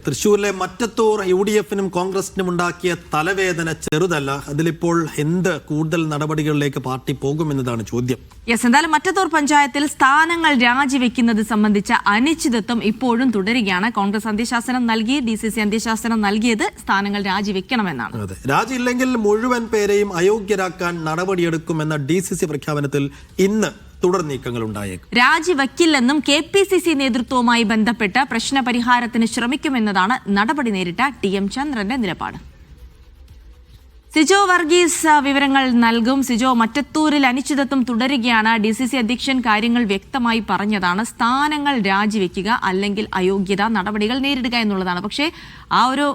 തൃശ്ശൂരിലെ മറ്റത്തൂർ UDF-നും കോൺഗ്രസിനും ഉണ്ടാക്കിയ തലവേദന ചെറുതല്ല. അതിലിപ്പോൾ എന്ത് കൂടുതൽ നടപടികളിലേക്ക് പാർട്ടി പോകുമെന്നതാണ് ചോദ്യം. എന്തായാലും മറ്റത്തൂർ പഞ്ചായത്തിൽ സ്ഥാനങ്ങൾ രാജിവെക്കുന്നത് സംബന്ധിച്ച അനിശ്ചിതത്വം ഇപ്പോഴും തുടരുകയാണ്. കോൺഗ്രസ് അന്ത്യശാസനം നൽകി, DCC അന്ത്യശാസനം നൽകിയത് സ്ഥാനങ്ങൾ രാജിവെക്കണമെന്നാണ്. അതെ, രാജിയില്ലെങ്കിൽ മുഴുവൻ പേരെയും അയോഗ്യരാക്കാൻ നടപടിയെടുക്കുമെന്ന DCC പ്രഖ്യാപനത്തിൽ ഇന്ന് തുടർ നീക്കങ്ങൾ ഉണ്ടായേക്കും. രാജിവെക്കില്ലെന്നും KPCC നേതൃത്വവുമായി ബന്ധപ്പെട്ട് പ്രശ്നപരിഹാരത്തിന് ശ്രമിക്കുമെന്നതാണ് നടപടി നേരിട്ട TM ചന്ദ്രന്റെ നിലപാട്. സിജോ വർഗീസ് വിവരങ്ങൾ നൽകും. സിജോ, മറ്റത്തൂരിൽ അനിശ്ചിതത്വം തുടരുകയാണ്. DCC അധ്യക്ഷൻ കാര്യങ്ങൾ വ്യക്തമായി പറഞ്ഞതാണ്. സ്ഥാനങ്ങൾ രാജിവെക്കുക, അല്ലെങ്കിൽ അയോഗ്യത നടപടികൾ നേരിടുക എന്നുള്ളതാണ്. പക്ഷേ ആ ഒരു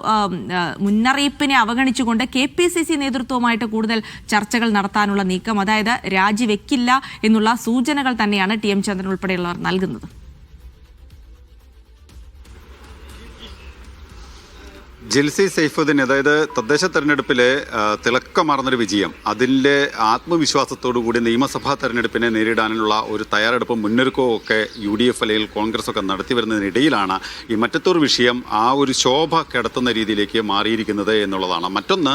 മുന്നറിയിപ്പിനെ അവഗണിച്ചുകൊണ്ട് KPCC നേതൃത്വവുമായിട്ട് കൂടുതൽ ചർച്ചകൾ നടത്താനുള്ള നീക്കം, അതായത് രാജിവെക്കില്ല എന്നുള്ള സൂചനകൾ തന്നെയാണ് TM ചന്ദ്രൻ ഉൾപ്പെടെയുള്ളവർ നൽകുന്നത്. ജിൽസി സൈഫുദ്ദീൻ, അതായത് തദ്ദേശ തെരഞ്ഞെടുപ്പിലെ തിളക്കമാർന്നൊരു വിജയം, അതിൻ്റെ ആത്മവിശ്വാസത്തോടു കൂടി നിയമസഭാ തെരഞ്ഞെടുപ്പിനെ നേരിടാനുള്ള ഒരു തയ്യാറെടുപ്പും മുന്നൊരുക്കവും ഒക്കെ UDF അല്ലെങ്കിൽ കോൺഗ്രസ് ഒക്കെ നടത്തി വരുന്നതിനിടയിലാണ് ഈ മറ്റത്തൂർ വിഷയം ആ ഒരു ശോഭ കെടുത്തുന്ന രീതിയിലേക്ക് മാറിയിരിക്കുന്നത് എന്നുള്ളതാണ്. മറ്റൊന്ന്,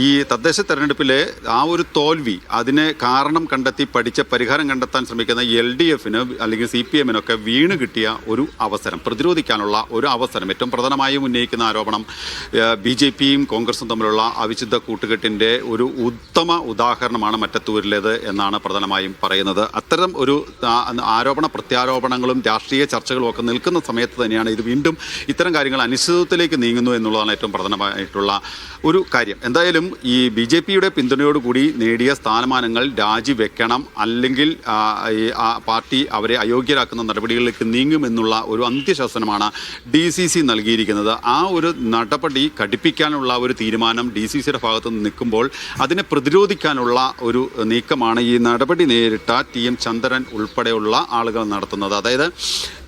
ഈ തദ്ദേശ തെരഞ്ഞെടുപ്പിലെ ആ ഒരു തോൽവി, അതിനെ കാരണം കണ്ടെത്തി പഠിച്ച പരിഹാരം കണ്ടെത്താൻ ശ്രമിക്കുന്ന LDF-ന് അല്ലെങ്കിൽ CPM-നൊക്കെ വീണ് കിട്ടിയ ഒരു അവസരം, പ്രതിരോധിക്കാനുള്ള ഒരു അവസരം. ഏറ്റവും പ്രധാനമായും ഉന്നയിക്കുന്ന ആരോപണം BJP-യും കോൺഗ്രസും തമ്മിലുള്ള അവിശുദ്ധ കൂട്ടുകെട്ടിൻ്റെ ഒരു ഉത്തമ ഉദാഹരണമാണ് മറ്റത്തൂരിലേത് എന്നാണ് പ്രധാനമായും പറയുന്നത്. അത്തരം ഒരു ആരോപണ പ്രത്യാരോപണങ്ങളും രാഷ്ട്രീയ ചർച്ചകളും ഒക്കെ നിൽക്കുന്ന സമയത്ത് തന്നെയാണ് ഇത് വീണ്ടും ഇത്തരം കാര്യങ്ങൾ അനിശ്ചിതത്വത്തിലേക്ക് നീങ്ങുന്നു എന്നുള്ളതാണ് ഏറ്റവും പ്രധാനമായിട്ടുള്ള ഒരു കാര്യം. എന്തായാലും ഈ BJP-യുടെ പിന്തുണയോടുകൂടി നേടിയ സ്ഥാനമാനങ്ങൾ രാജിവെക്കണം, അല്ലെങ്കിൽ പാർട്ടി അവരെ അയോഗ്യരാക്കുന്ന നടപടികളിലേക്ക് നീങ്ങുമെന്നുള്ള ഒരു അന്ത്യശാസനമാണ് DCC നൽകിയിരിക്കുന്നത്. ആ ഒരു നടപടി ഘടിപ്പിക്കാനുള്ള ഒരു തീരുമാനം DCC-യുടെ ഭാഗത്ത് നിന്ന് നിൽക്കുമ്പോൾ അതിനെ പ്രതിരോധിക്കാനുള്ള ഒരു നീക്കമാണ് ഈ നടപടി നേരിട്ട TM ചന്ദ്രൻ ഉൾപ്പെടെയുള്ള ആളുകൾ നടത്തുന്നത്. അതായത്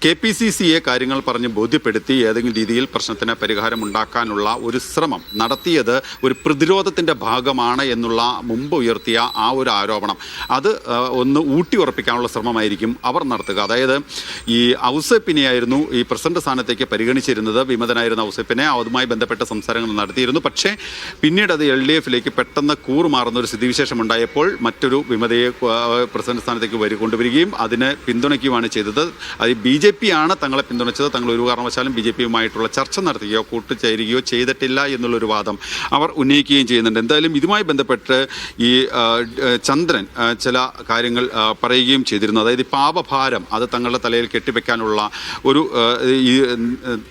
KPCC-യെ കാര്യങ്ങൾ പറഞ്ഞ് ബോധ്യപ്പെടുത്തി ഏതെങ്കിലും രീതിയിൽ പ്രശ്നത്തിന് പരിഹാരം ഉണ്ടാക്കാനുള്ള ഒരു ശ്രമം നടത്തിയത് ഒരു പ്രതിരോധത്തിൻ്റെ ഭാഗമാണ് എന്നുള്ള മുമ്പ് ഉയർത്തിയ ആ ഒരു ആരോപണം, അത് ഒന്ന് ഊട്ടി ഉറപ്പിക്കാനുള്ള ശ്രമമായിരിക്കും അവർ നടത്തുക. അതായത് ഈ ഔസേപ്പിനെയായിരുന്നു ഈ പ്രസിഡന്റ് സ്ഥാനത്തേക്ക് പരിഗണിച്ചിരുന്നത്. വിമതനായിരുന്ന ഔസേപ്പിനെ അതുമായി ബന്ധപ്പെട്ട സംസാരങ്ങൾ നടത്തിയിരുന്നു. പക്ഷേ പിന്നീട് അത് LDF-ലേക്ക് പെട്ടെന്ന് കൂറുമാറുന്ന ഒരു സ്ഥിതിവിശേഷം ഉണ്ടായപ്പോൾ മറ്റൊരു വിമതയെ പ്രസിഡന്റ് സ്ഥാനത്തേക്ക് കൊണ്ടുവരികയും അതിനെ പിന്തുണയ്ക്കുകയാണ് ചെയ്തത്. അത് BJP-ആണ് തങ്ങളെ പിന്തുണച്ചത്. തങ്ങൾ ഒരു കാരണവശാലും BJP-യുമായിട്ടുള്ള ചർച്ച നടത്തുകയോ കൂട്ടുചേരുകയോ ചെയ്തിട്ടില്ല എന്നുള്ളൊരു വാദം അവർ ഉന്നയിക്കുകയും ചെയ്യുന്നുണ്ട്. എന്തായാലും ഇതുമായി ബന്ധപ്പെട്ട് ഈ ചന്ദ്രൻ ചില കാര്യങ്ങൾ പറയുകയും ചെയ്തിരുന്നു. അതായത് പാപഭാരം അത് തങ്ങളുടെ തലയിൽ കെട്ടിവെക്കാനുള്ള ഒരു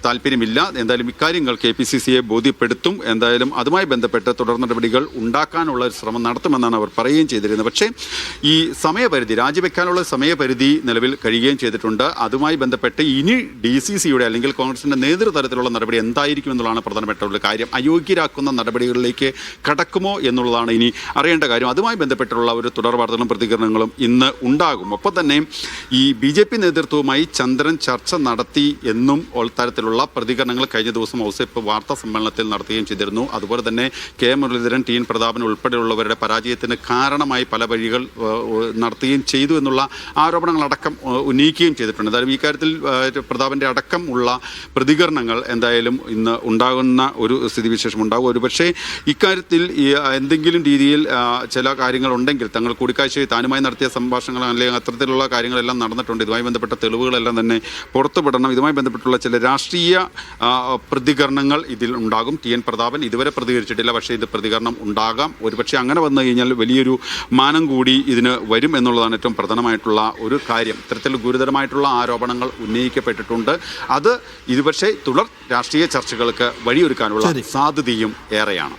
താല്പര്യമില്ല. എന്തായാലും ഇക്കാര്യങ്ങൾ KPCC-യെ ബോധ്യപ്പെടുത്തും. എന്തായാലും അതുമായി ബന്ധപ്പെട്ട് തുടർ നടപടികൾ ഉണ്ടാക്കാനുള്ള ഒരു ശ്രമം നടത്തുമെന്നാണ് അവർ പറയുകയും ചെയ്തിരുന്നത്. പക്ഷേ ഈ സമയപരിധി, രാജിവെക്കാനുള്ള സമയപരിധി നിലവിൽ കഴിയുകയും ചെയ്തിട്ടുണ്ട്. അതുമായി ബന്ധപ്പെട്ട് ഇനി DCC-യുടെ അല്ലെങ്കിൽ കോൺഗ്രസിൻ്റെ നേതൃതലത്തിലുള്ള നടപടി എന്തായിരിക്കും എന്നുള്ളതാണ് പ്രധാനപ്പെട്ട ഒരു കാര്യം. അയോഗ്യരാക്കുന്ന നടപടികളിലേക്ക് കടക്കുമോ എന്നുള്ളതാണ് ഇനി അറിയേണ്ട കാര്യം. അതുമായി ബന്ധപ്പെട്ടുള്ള ഒരു തുടർ വാർത്തകളും പ്രതികരണങ്ങളും ഇന്ന് ഉണ്ടാകും. ഒപ്പം തന്നെ ഈ BJP നേതൃത്വവുമായി ചന്ദ്രൻ ചർച്ച നടത്തി എന്നും തരത്തിലുള്ള പ്രതികരണങ്ങൾ കഴിഞ്ഞ ദിവസം ഔസേപ്പ് വാർത്താ സമ്മേളനത്തിൽ നടത്തുകയും ചെയ്തിരുന്നു. അതുപോലെ തന്നെ K മുരളീധരൻ, TN പ്രതാപൻ ഉൾപ്പെടെയുള്ളവരുടെ പരാജയത്തിന് കാരണമായി പല വഴികൾ നടത്തുകയും ചെയ്തു എന്നുള്ള ആരോപണങ്ങളടക്കം ഉന്നയിക്കുകയും ചെയ്തിട്ടുണ്ട്. എന്തായാലും ഈ കാര്യത്തിൽ പ്രതാപൻ്റെ അടക്കം ഉള്ള പ്രതികരണങ്ങൾ എന്തായാലും ഇന്ന് ഉണ്ടാകുന്ന ഒരു സ്ഥിതിവിശേഷം ഉണ്ടാകും. ഒരുപക്ഷേ ഇക്കാര്യത്തിൽ എന്തെങ്കിലും രീതിയിൽ ചില കാര്യങ്ങളുണ്ടെങ്കിൽ തങ്ങൾ കൂടിക്കാഴ്ച താനുമായി നടത്തിയ സംഭാഷണങ്ങൾ അല്ലെങ്കിൽ അത്തരത്തിലുള്ള കാര്യങ്ങളെല്ലാം നടന്നിട്ടുണ്ട്. ഇതുമായി ബന്ധപ്പെട്ട തെളിവുകളെല്ലാം തന്നെ പുറത്തുവിടണം. ഇതുമായി ബന്ധപ്പെട്ടുള്ള ചില രാഷ്ട്രീയ പ്രതികരണങ്ങൾ ഇതിൽ ഉണ്ടാകും. TN പ്രതാപൻ ഇതുവരെ പ്രതികരിച്ചിട്ടില്ല, പക്ഷേ ഇത് പ്രതികരണം ഉണ്ടാകാം. ഒരുപക്ഷെ അങ്ങനെ വന്നു കഴിഞ്ഞാൽ വലിയൊരു മാനം കൂടി ഇതിന് വരും എന്നുള്ളതാണ് ഏറ്റവും പ്രധാനമായിട്ടുള്ള ഒരു കാര്യം. ഇത്തരത്തിൽ ഗുരുതരമായിട്ടുള്ള ആരോപണങ്ങൾ ഉന്നയിക്കപ്പെട്ടിട്ടുണ്ട്. അത് ഇതുപക്ഷെ തുടർ രാഷ്ട്രീയ ചർച്ചകൾക്ക് വഴിയൊരുക്കാനുള്ള സാധ്യതയും ഏറെയാണ്.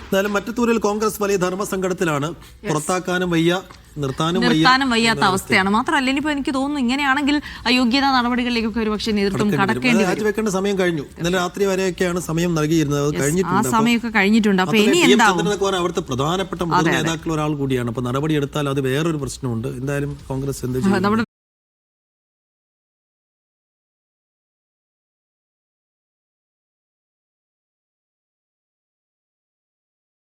എന്തായാലും മറ്റത്തൂരിൽ കോൺഗ്രസ് വലിയ ധർമ്മസങ്കടത്തിലാണ്. പുറത്താക്കാനും വയ്യ, നിർത്താനും വയ്യാത്ത അവസ്ഥയാണ്. മാത്രമല്ല, ഇനിയിപ്പോൾ എനിക്ക് തോന്നുന്നു ഇങ്ങനെയാണെങ്കിൽ അയോഗ്യതാ നടപടികളിലേക്കൊക്കെ ഒരു പക്ഷേ നേതൃത്വം കടക്കേണ്ടി രാജിവെക്കേണ്ട സമയം കഴിഞ്ഞു. ഇന്നലെ രാത്രി വരെയൊക്കെയാണ് സമയം നൽകിയിരുന്നത്. ആ സമയമൊക്കെ കഴിഞ്ഞിട്ടുണ്ട്. അപ്പൊ ഇനി എന്താവും? അവിടുത്തെ പ്രധാനപ്പെട്ട നേതാക്കൾ ഒരാൾ കൂടിയാണ്. അപ്പൊ നടപടി എടുത്താൽ അത് വേറൊരു പ്രശ്നമുണ്ട്. എന്തായാലും കോൺഗ്രസ് എന്ത് ചെയ്യും?